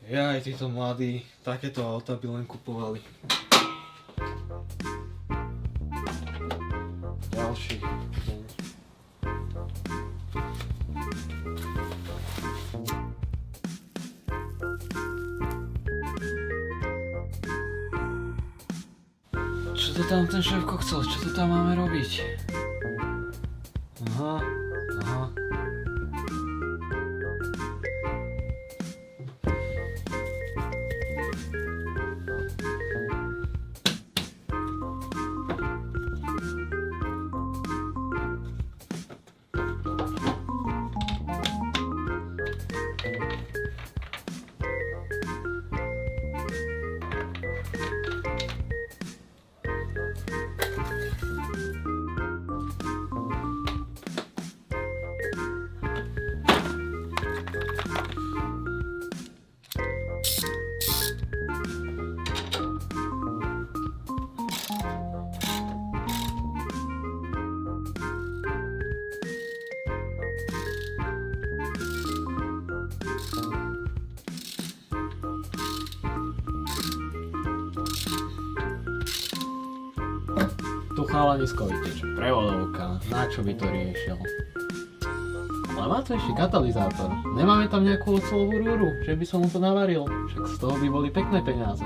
Jaj, títo mladí, takéto auta by len kupovali. Ďalší. Čo to tam ten šéfko chcel? Čo to tam máme robiť? Aha. Tu chalanisko vyteče, prevodovka, na čo by to riešil? Ale má to ešte katalizátor. Nemáme tam nejakú oceľovú rúru, že by som mu to navaril, však z toho by boli pekné peniaze.